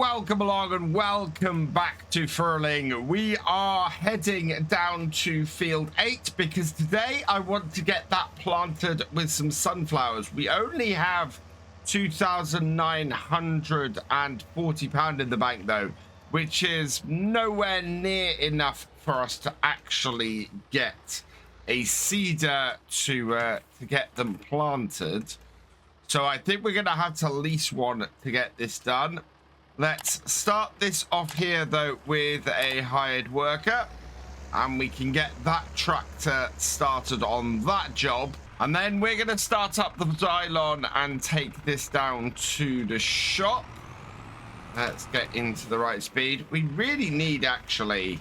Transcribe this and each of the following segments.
welcome along and welcome back to Frühling. We are heading down to field 8 because today I want to get that planted with some sunflowers. We only have £2,940 in the bank though, which is nowhere near enough for us to actually get a seeder to get them planted. So I think we're going to have to lease one to get this done. Let's start this off here, though, with a hired worker. And we can get that tractor started on that job. And then we're going to start up the Xylon and take this down to the shop. Let's get into the right speed. We really need, actually,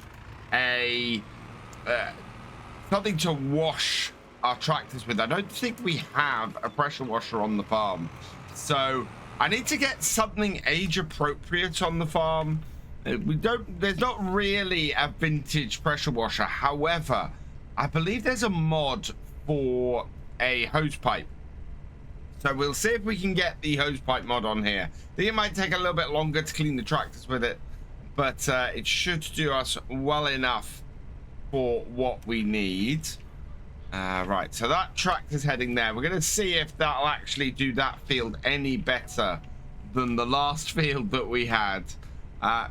a something to wash our tractors with. I don't think we have a pressure washer on the farm. So I need to get something age appropriate on the farm. There's not really a vintage pressure washer. However, I believe there's a mod for a hose pipe. So we'll see if we can get the hose pipe mod on here. I think it might take a little bit longer to clean the tractors with it, but it should do us well enough for what we need. Right, so that tractor's heading there. We're going to see if that'll actually do that field any better than the last field that we had.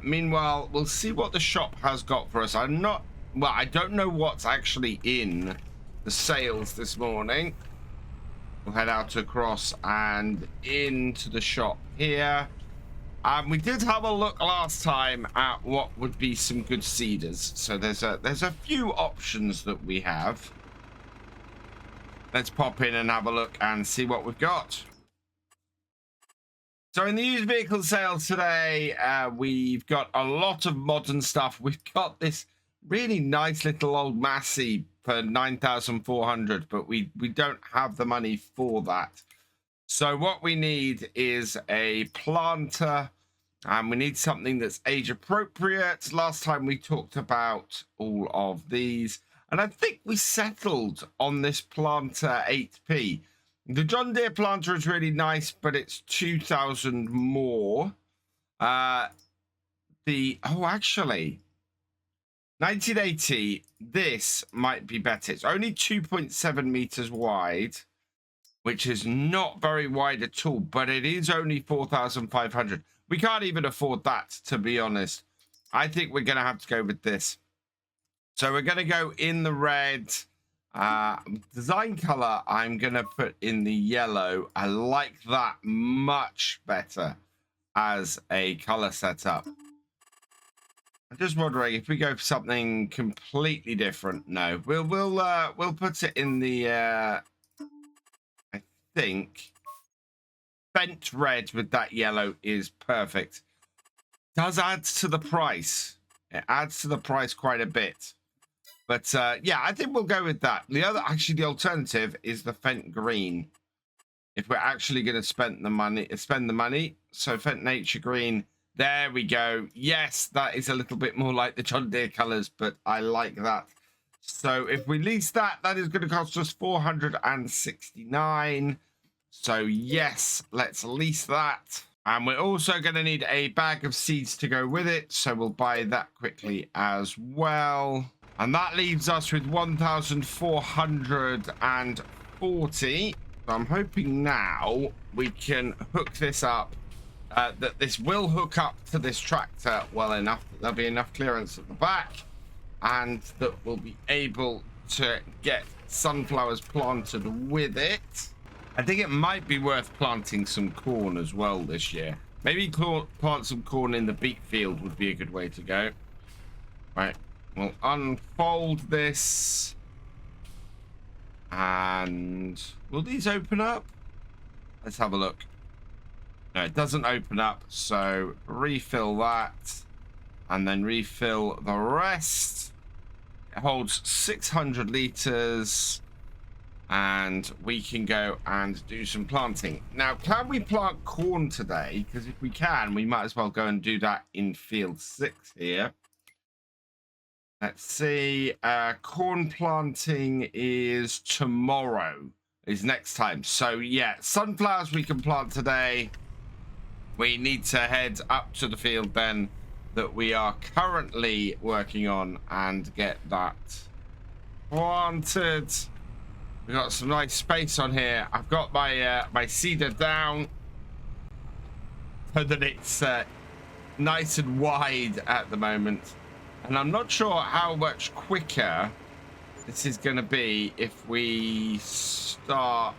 Meanwhile, we'll see what the shop has got for us. I don't know what's actually in the sales this morning. We'll head out across and into the shop here. We did have a look last time at what would be some good seeders. So there's a few options that we have. Let's pop in and have a look and see what we've got. So in the used vehicle sales today, we've got a lot of modern stuff. We've got this really nice little old Massey for 9,400, but we don't have the money for that. So what we need is a planter, and we need something that's age appropriate. Last time we talked about all of these, and I think we settled on this planter 8p. The John Deere planter is really nice, but it's 2,000 more. Actually, 1980, this might be better. It's only 2.7 meters wide, which is not very wide at all, but it is only 4,500. We can't even afford that, to be honest. I think we're going to have to go with this. So we're going to go in the red. Design color, I'm going to put in the yellow. I like that much better as a color setup. I'm just wondering if we go for something completely different. No, we'll put it in the I think bent red with that yellow is perfect. Does add to the price. It adds to the price quite a bit. But yeah, I think we'll go with that. The alternative is the Fent green. If we're actually going to spend the money. So Fent nature green. There we go. Yes, that is a little bit more like the John Deere colors, but I like that. So if we lease that, that is going to cost us 469. So yes, let's lease that. And we're also going to need a bag of seeds to go with it. So we'll buy that quickly as well. And that leaves us with 1,440. So I'm hoping now we can hook this up. That this will hook up to this tractor well enough that there'll be enough clearance at the back. And that we'll be able to get sunflowers planted with it. I think it might be worth planting some corn as well this year. Maybe plant some corn in the beet field would be a good way to go. Right. We'll unfold this. And will these open up? Let's have a look. No, it doesn't open up. So refill that. And then refill the rest. It holds 600 liters. And we can go and do some planting. Now, can we plant corn today? Because if we can, we might as well go and do that in field 6 here. Let's see. Corn planting is tomorrow. Is next time. So yeah, sunflowers we can plant today. we need to head up to the field then that we are currently working on and get that planted. We've got some nice space on here. I've got my my seeder down so that it's nice and wide at the moment. And I'm not sure how much quicker this is going to be if we start.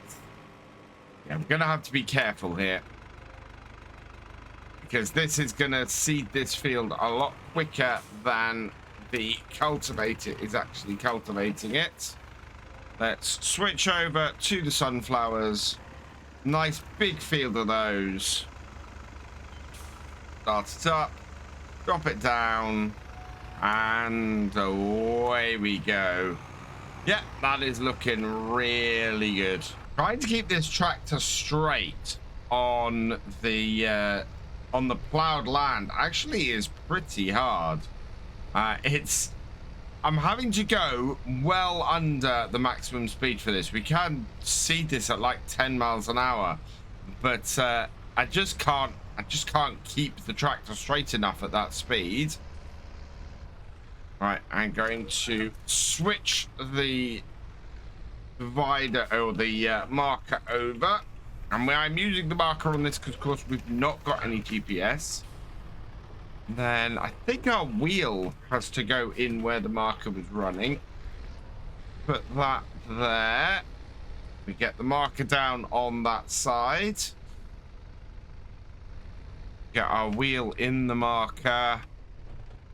Yeah, I'm going to have to be careful here, because this is going to seed this field a lot quicker than the cultivator is actually cultivating it. Let's switch over to the sunflowers. Nice big field of those. Start it up, drop it down, and away we go. Yeah, that is looking really good. Trying to keep this tractor straight on the plowed land actually is pretty hard. I'm having to go well under the maximum speed for this. We can seed this at like 10 miles an hour, but I just can't keep the tractor straight enough at that speed. Right, I'm going to switch the divider or the marker over, and I'm using the marker on this because of course we've not got any GPS. Then I think our wheel has to go in where the marker was running. Put that there. We get the marker down on that side. Get our wheel in the marker,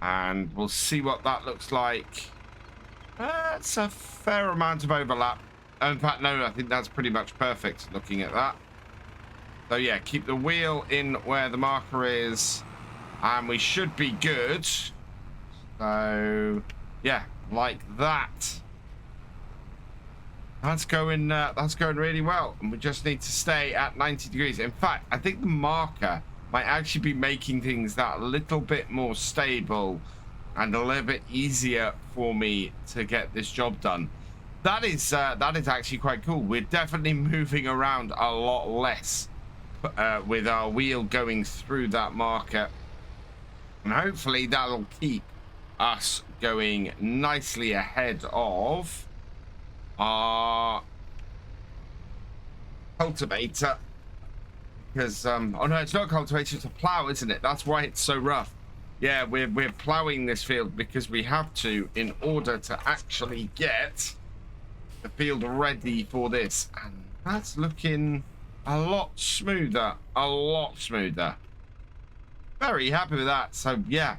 and we'll see what that looks like. That's a fair amount of overlap. In fact, no, I think that's pretty much perfect looking at that. So yeah, keep the wheel in where the marker is, and we should be good. So yeah, like that. That's going really well, and we just need to stay at 90 degrees. In fact, I think the marker might actually be making things that little bit more stable and a little bit easier for me to get this job done. That is actually quite cool. We're definitely moving around a lot less with our wheel going through that marker, and hopefully that'll keep us going nicely ahead of our cultivator. Because oh no, it's not a cultivator, it's a plow, isn't it? That's why it's so rough. Yeah, we're plowing this field because we have to in order to actually get the field ready for this, and that's looking a lot smoother, a lot smoother. Very happy with that. So yeah,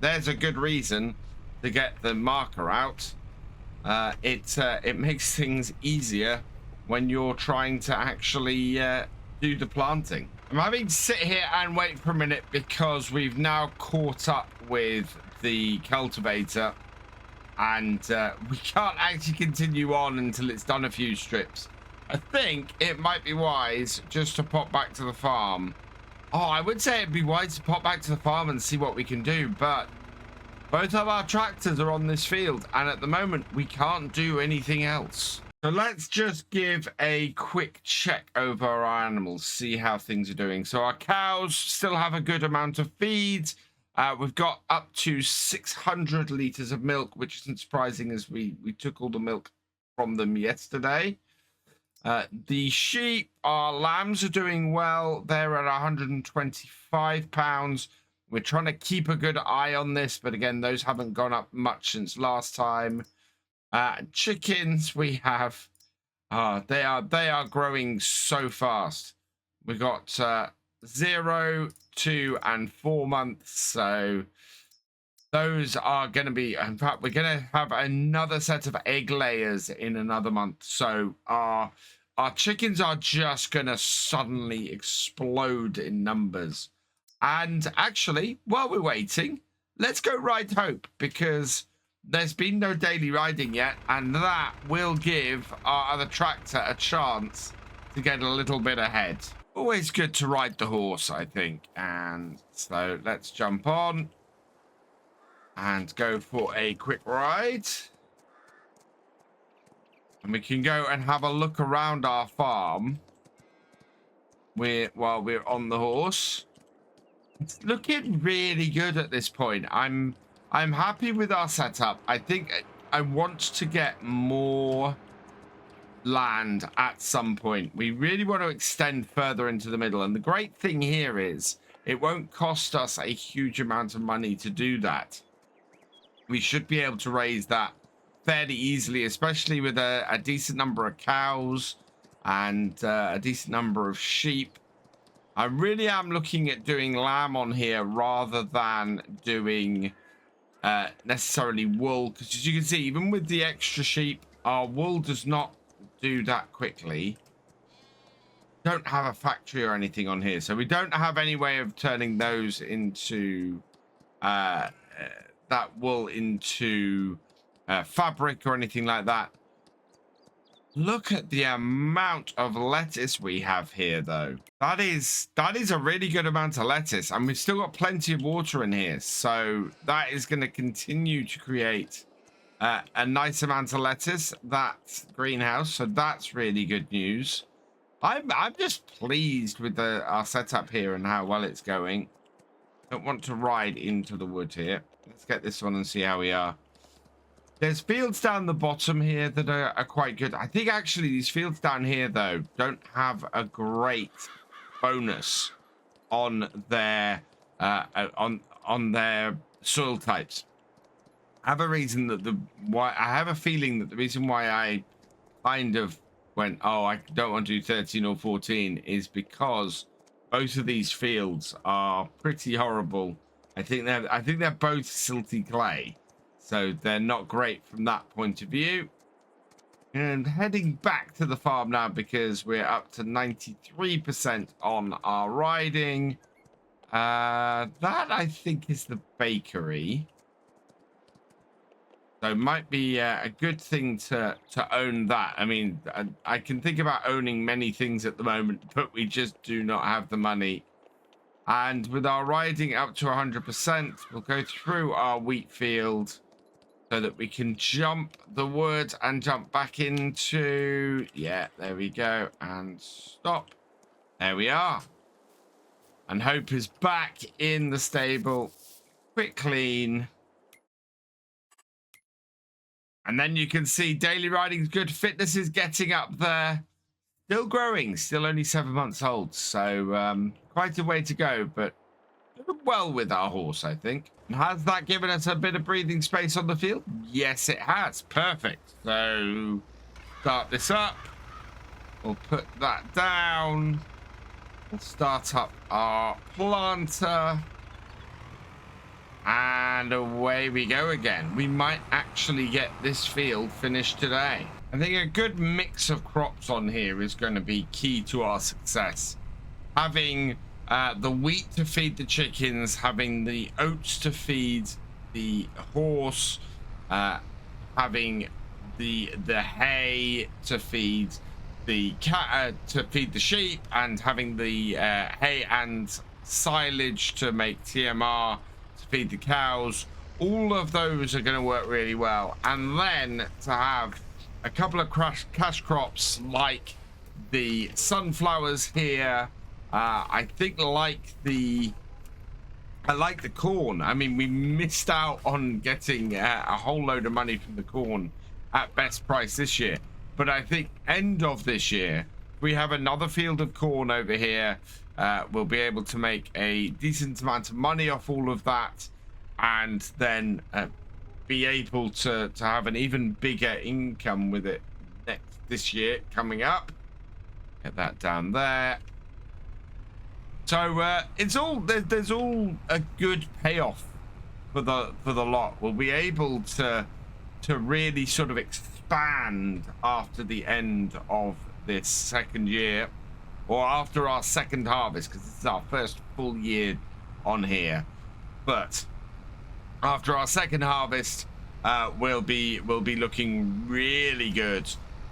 there's a good reason to get the marker out. It makes things easier when you're trying to actually do the planting. I'm having to sit here and wait for a minute because we've now caught up with the cultivator, and we can't actually continue on until it's done a few strips. I think it might be wise just to pop back to the farm. Oh, I would say it'd be wise to pop back to the farm and see what we can do, but both of our tractors are on this field, and at the moment we can't do anything else. So let's just give a quick check over our animals, see how things are doing. So our cows still have a good amount of feed. We've got up to 600 liters of milk, which isn't surprising as we took all the milk from them yesterday. The sheep, our lambs are doing well. They're at 125 pounds. We're trying to keep a good eye on this, but again, those haven't gone up much since last time. Chickens, we have, they are growing so fast. We got 0, 2, and 4 months. So those are going to be, in fact, we're going to have another set of egg layers in another month. So our chickens are just going to suddenly explode in numbers. And actually, while we're waiting, let's go ride Hope, because there's been no daily riding yet, and that will give our other tractor a chance to get a little bit ahead. Always good to ride the horse, I think. And so let's jump on and go for a quick ride. And we can go and have a look around our farm while we're on the horse. It's looking really good at this point. I'm happy with our setup. I think I want to get more land at some point. We really want to extend further into the middle, and the great thing here is it won't cost us a huge amount of money to do that. We should be able to raise that fairly easily, especially with a decent number of cows and a decent number of sheep. I really am looking at doing lamb on here rather than doing necessarily wool, because as you can see, even with the extra sheep, our wool does not do that quickly. Don't have a factory or anything on here, so we don't have any way of turning those into that wool into fabric or anything like that. Look at the amount of lettuce we have here, though. That is a really good amount of lettuce, and we've still got plenty of water in here, so that is going to continue to create a nice amount of lettuce, that greenhouse. So that's really good news. I'm just pleased with our setup here and how well it's going. Don't want to ride into the wood here. Let's get this one and see how we are. There's fields down the bottom here that are quite good. I think actually these fields down here, though, don't have a great bonus on their on their soil types. I have a reason that I have a feeling that the reason why I kind of went, oh, I don't want to do 13 or 14 is because both of these fields are pretty horrible. I think they're both silty clay. So they're not great from that point of view. And heading back to the farm now because we're up to 93% on our riding. That I think is the bakery. So it might be a good thing to own that. I mean, I can think about owning many things at the moment, but we just do not have the money. And with our riding up to 100%, we'll go through our wheat field so that we can jump the wood and jump back into, yeah, there we go, and stop. There we are. And Hope is back in the stable. Quick clean. And then you can see daily riding's good. Fitness is getting up there. Still growing, still only 7 months old. So quite a way to go, but doing well with our horse, I think. Has that given us a bit of breathing space on the field? Yes, it has. Perfect. So start this up. We'll put that down. We'll start up our planter. And away we go again. We might actually get this field finished today. I think a good mix of crops on here is going to be key to our success. Having the wheat to feed the chickens, having the oats to feed the horse, having the hay to feed the cat, to feed the sheep, and having the hay and silage to make TMR to feed the cows. All of those are going to work really well. And then to have a couple of cash crops like the sunflowers here. I think I like the corn. I mean, we missed out on getting a whole load of money from the corn at best price this year. But I think end of this year, we have another field of corn over here. We'll be able to make a decent amount of money off all of that, and then be able to have an even bigger income with it this year coming up. Get that down there. So it's all there's all a good payoff for the lot. We'll be able to really sort of expand after the end of this second year, or after our second harvest, because this is our first full year on here. But after our second harvest, we'll be looking really good.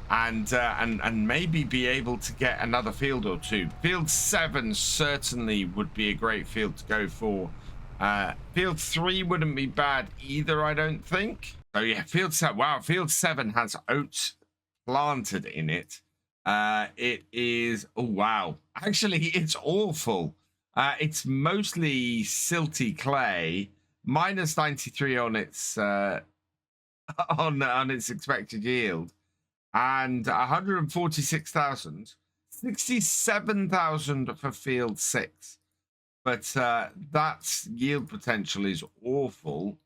And maybe be able to get another field or two. Field 7 certainly would be a great field to go for. Field 3 wouldn't be bad either, I don't think. So yeah, field 7. Wow, field 7 has oats planted in it. It is, oh wow, actually it's awful. It's mostly silty clay, minus 93 on its on its expected yield, and 146,000, 67,000 for field 6. But that's yield potential is awful.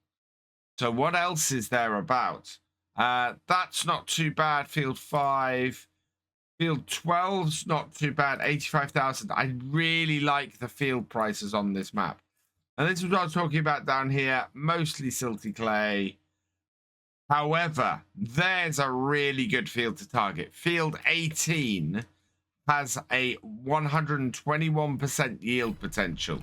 So what else is there about? That's not too bad. Field 5. Field 12's not too bad. 85,000. I really like the field prices on this map. And this is what I was talking about down here. Mostly silty clay. However, there's a really good field to target. Field 18 has a 121% yield potential.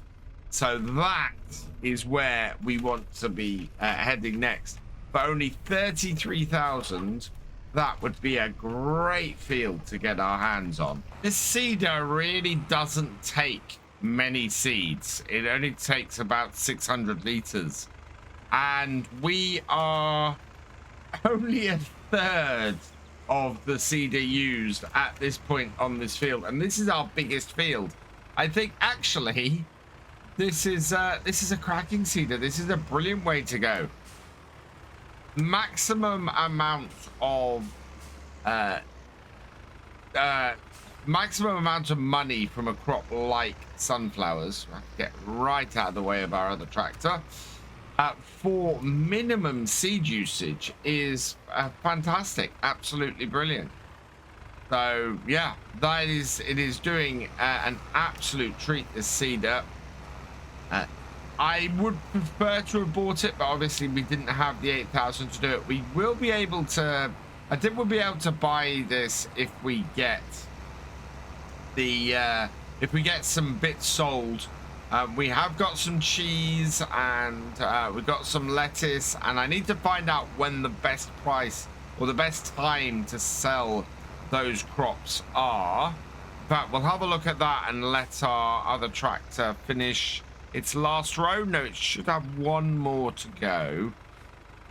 So that is where we want to be heading next. For only 33,000, that would be a great field to get our hands on. This seeder really doesn't take many seeds. It only takes about 600 liters. And we are only a third of the seeder used at this point on this field. And this is our biggest field. I think actually this is a cracking seeder. This is a brilliant way to go. Maximum amount of money from a crop like sunflowers. Get right out of the way of our other tractor. For minimum seed usage is fantastic, absolutely brilliant. So yeah, it is doing an absolute treat, this seeder. I would prefer to have bought it, but obviously we didn't have the 8,000 to do it. We will be able to, I think we'll be able to buy this if we get the, if we get some bits sold. We have got some cheese and we've got some lettuce, and I need to find out when the best price or the best time to sell those crops are. But we'll have a look at that and let our other tractor finish its last row. No, it should have one more to go.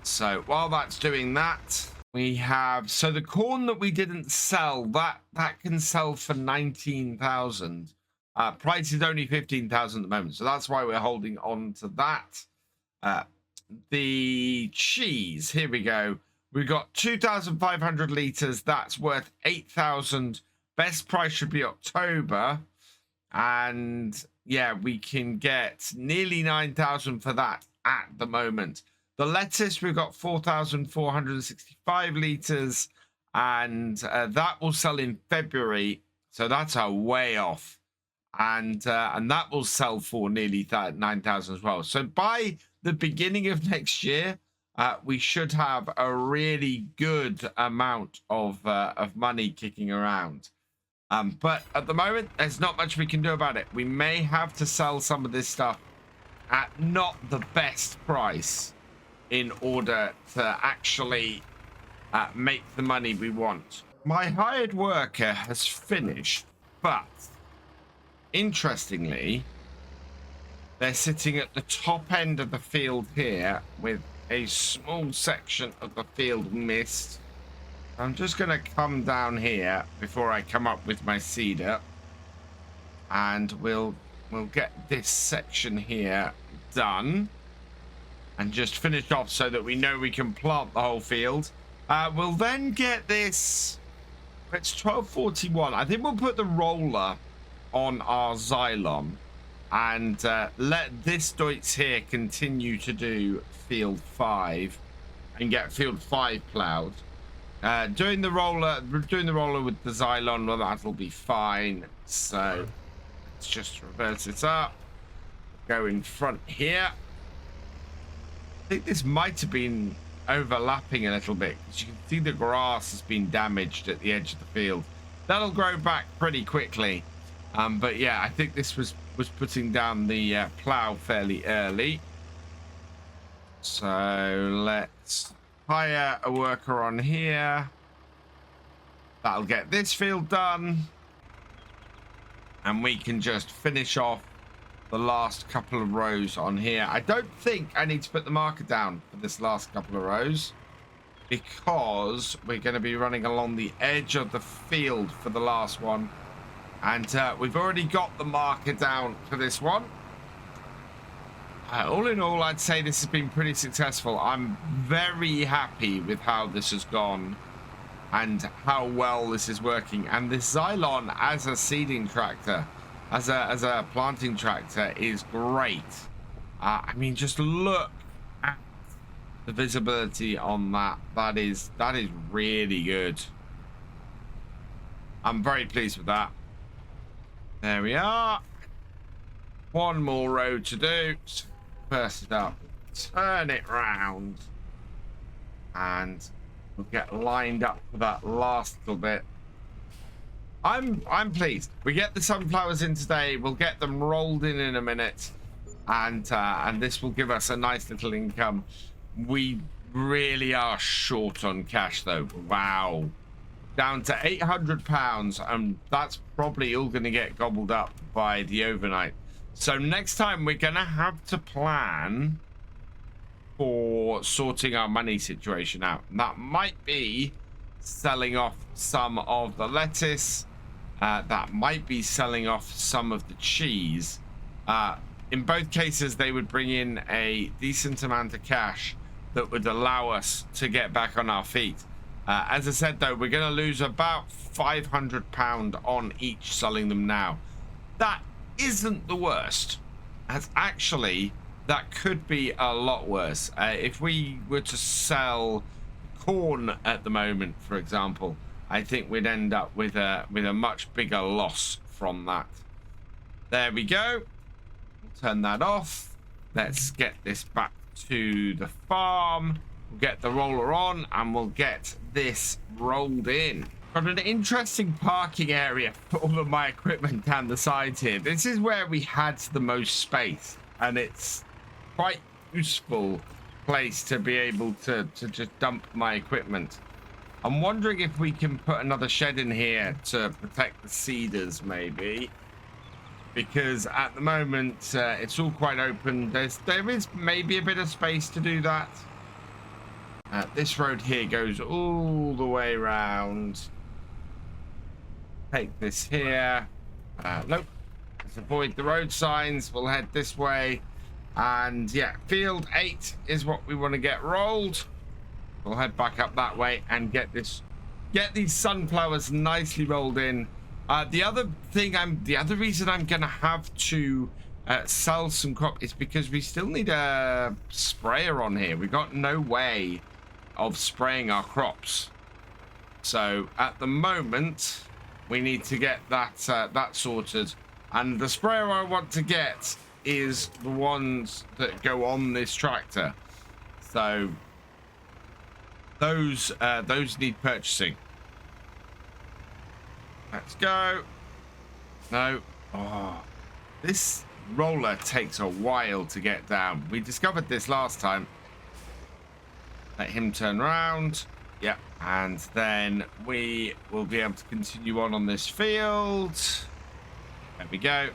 So while that's doing that, we have, so the corn that we didn't sell, that can sell for 19,000. Price is only 15,000 at the moment, so that's why we're holding on to that. The cheese, here we go. We've got 2,500 liters. That's worth 8,000. Best price should be October, and yeah, we can get nearly 9,000 for that at the moment. The lettuce, we've got 4,465 liters, and that will sell in February, so that's a way off. And that will sell for nearly 9,000 as well. So by the beginning of next year, we should have a really good amount of money kicking around. But at the moment, there's not much we can do about it. We may have to sell some of this stuff at not the best price in order to actually make the money we want. My hired worker has finished, but interestingly, they're sitting at the top end of the field here with a small section of the field missed. I'm just going to come down here before I come up with my seeder, and we'll get this section here done and just finish off so that we know we can plant the whole field. We'll then get this. It's 1241. I think we'll put the roller on our Xylon and let this Deutz here continue to do field 5 and get field 5 plowed. Doing the roller with the Xylon, well, that'll be fine. So let's just reverse it up, go in front here. I think this might have been overlapping a little bit, because you can see the grass has been damaged at the edge of the field. That'll grow back pretty quickly. But yeah, I think this was putting down the plow fairly early. So let's hire a worker on here. That'll get this field done, and we can just finish off the last couple of rows on here. I don't think I need to put the marker down for this last couple of rows, because we're going to be running along the edge of the field for the last one. And we've already got the marker down for this one. All in all, I'd say this has been pretty successful. I'm very happy with how this has gone and how well this is working. And this Xylon as a seeding tractor, as a planting tractor, is great. I mean, just look at the visibility on that. That is really good. I'm very pleased with that. There we are. One more road to do. First it up, turn it round, and we'll get lined up for that last little bit. I'm pleased. We get the sunflowers in today. We'll get them rolled in a minute, and this will give us a nice little income. We really are short on cash though. Wow, down to £800, and that's probably all going to get gobbled up by the overnight. So next time we're going to have to plan for sorting our money situation out. And that might be selling off some of the lettuce. That might be selling off some of the cheese. In both cases, they would bring in a decent amount of cash that would allow us to get back on our feet. As I said, though, we're going to lose about £500 on each selling them now. That isn't the worst, as actually that could be a lot worse. If we were to sell corn at the moment, for example, I think we'd end up with a much bigger loss from that. There we go. Turn that off. Let's get this back to the farm. We'll get the roller on and we'll get this rolled in. Got an interesting parking area for all of my equipment down the side here. This is where we had the most space, and it's quite useful place to be able to just dump my equipment. I'm wondering if we can put another shed in here to protect the seeders, maybe, because at the moment it's all quite open. There is maybe a bit of space to do that. This road here goes all the way around. Take this here. Nope. Let's avoid the road signs. We'll head this way. And yeah, field 8 is what we want to get rolled. We'll head back up that way and get these sunflowers nicely rolled in. The other reason I'm gonna have to sell some crop is because we still need a sprayer on here. We've got no way of spraying our crops. So at the moment, we need to get that sorted, and the sprayer I want to get is the ones that go on this tractor. So those need purchasing. Let's go. No. Oh, this roller takes a while to get down. We discovered this last time. Let him turn around. Yep, and then we will be able to continue on this field. There we go.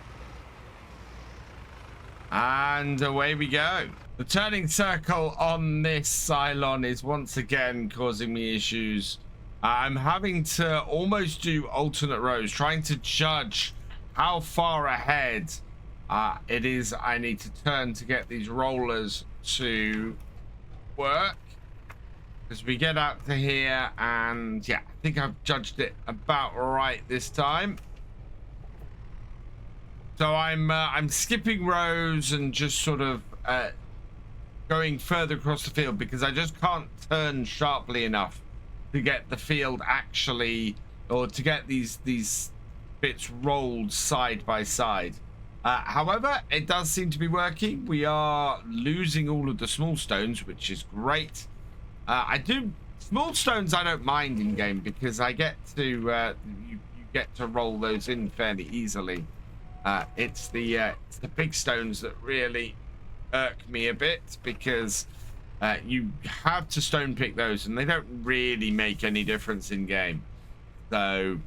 And away we go. The turning circle on this Cylon is once again causing me issues. I'm having to almost do alternate rows, trying to judge how far ahead it is I need to turn to get these rollers to work. As we get out to here, and yeah, I think I've judged it about right this time. So I'm skipping rows and just sort of going further across the field because I just can't turn sharply enough to get the field actually, or to get these bits rolled side by side. However, it does seem to be working. We are losing all of the small stones, which is great. Small stones I don't mind in game because I get to you get to roll those in fairly easily. It's the big stones that really irk me a bit because you have to stone pick those and they don't really make any difference in game. So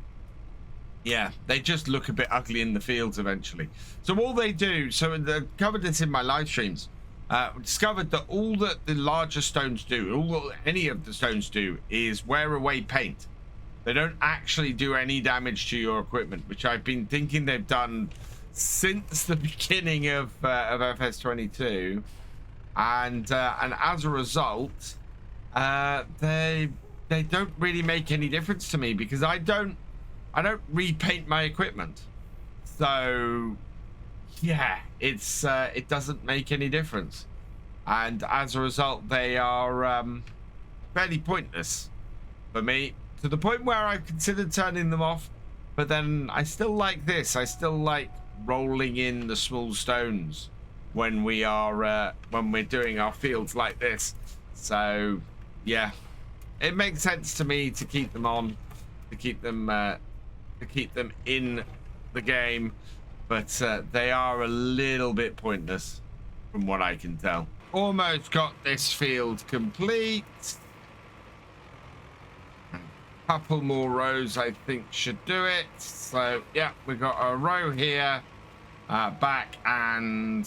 yeah, they just look a bit ugly in the fields eventually. So all they do, so I covered this in my live streams. Discovered that all that the larger stones do, all that any of the stones do, is wear away paint. They don't actually do any damage to your equipment, which I've been thinking they've done since the beginning of FS22, and as a result, they don't really make any difference to me because I don't repaint my equipment. So yeah, it doesn't make any difference, and as a result, they are fairly pointless for me, to the point where I've considered turning them off. But then I still like this. I still like rolling in the small stones when we are when we're doing our fields like this. So yeah, it makes sense to me to keep them on, to keep them in the game, but they are a little bit pointless from what I can tell. Almost got this field complete. A couple more rows I think should do it. So yeah, we got a row here back, and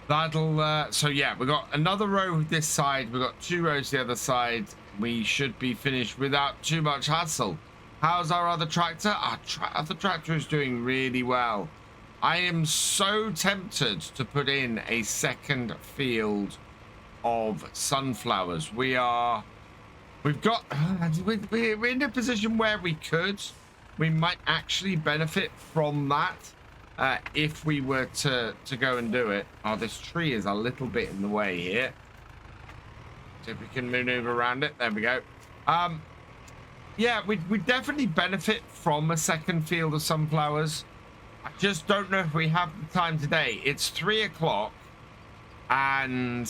that'll so yeah, we got another row this side, we got 2 rows the other side. We should be finished without too much hassle. How's our other tractor? Our other tractor is doing really well. I am so tempted to put in a second field of sunflowers. We're in a position where we might actually benefit from that if we were to go and do it. Oh, this tree is a little bit in the way here. See if we can maneuver around it. There we go. Yeah, we definitely benefit from a second field of sunflowers. I just don't know if we have the time today. It's 3 o'clock and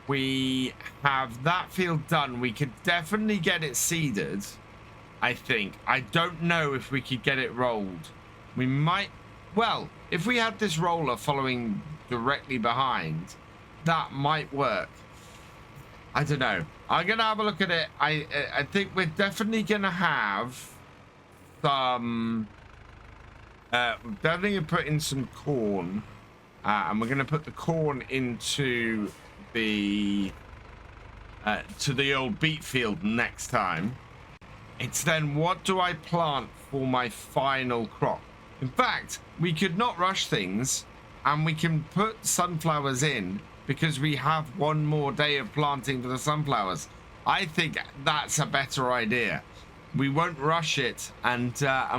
we have that field done. We could definitely get it seeded, I think. I don't know if we could get it rolled. We might, well, if we had this roller following directly behind, that might work. I don't know. I'm gonna have a look at it. I think we're definitely gonna have some. We're definitely gonna put in some corn, and we're gonna put the corn into the old beet field next time. It's then, what do I plant for my final crop? In fact, we could not rush things, and we can put sunflowers in, because we have one more day of planting for the sunflowers. I think that's a better idea. We won't rush it, and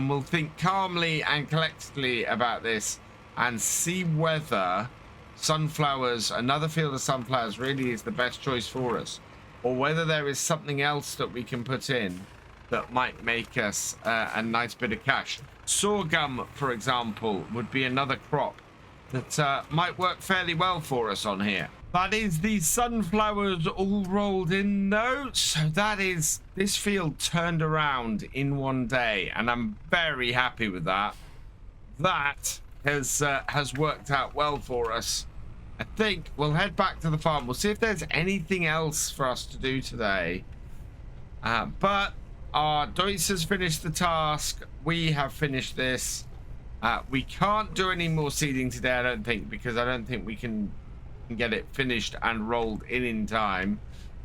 we'll think calmly and collectively about this and see whether sunflowers, another field of sunflowers, really is the best choice for us, or whether there is something else that we can put in that might make us a nice bit of cash. Sorghum, for example, would be another crop that might work fairly well for us on here. That is the sunflowers all rolled in though. So that is this field turned around in one day, and I'm very happy with that. That has worked out well for us. I think we'll head back to the farm. We'll see if there's anything else for us to do today. But our Deutz has finished the task. We have finished this. We can't do any more seeding today, I don't think, because I don't think we can get it finished and rolled in time.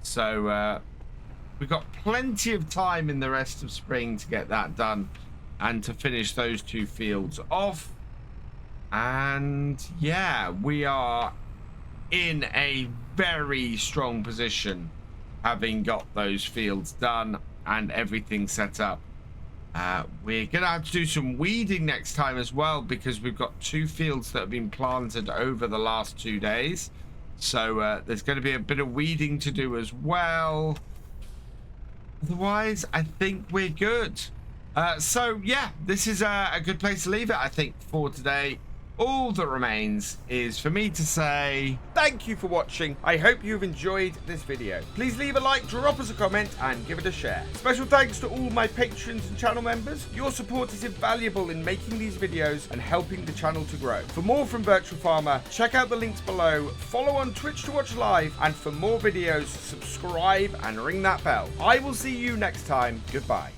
So we've got plenty of time in the rest of spring to get that done and to finish those 2 fields off. And yeah, we are in a very strong position, having got those fields done and everything set up. We're gonna have to do some weeding next time as well, because we've got 2 fields that have been planted over the last 2 days. So there's going to be a bit of weeding to do as well. Otherwise, I think we're good. So yeah, this is a good place to leave it, I think, for today. All that remains is for me to say thank you for watching. I hope you've enjoyed this video. Please leave a like, drop us a comment, and give it a share. Special thanks to all my patrons and channel members. Your support is invaluable in making these videos and helping the channel to grow. For more from Virtual Farmer, check out the links below, follow on Twitch to watch live, and for more videos, subscribe and ring that bell. I will see you next time. Goodbye.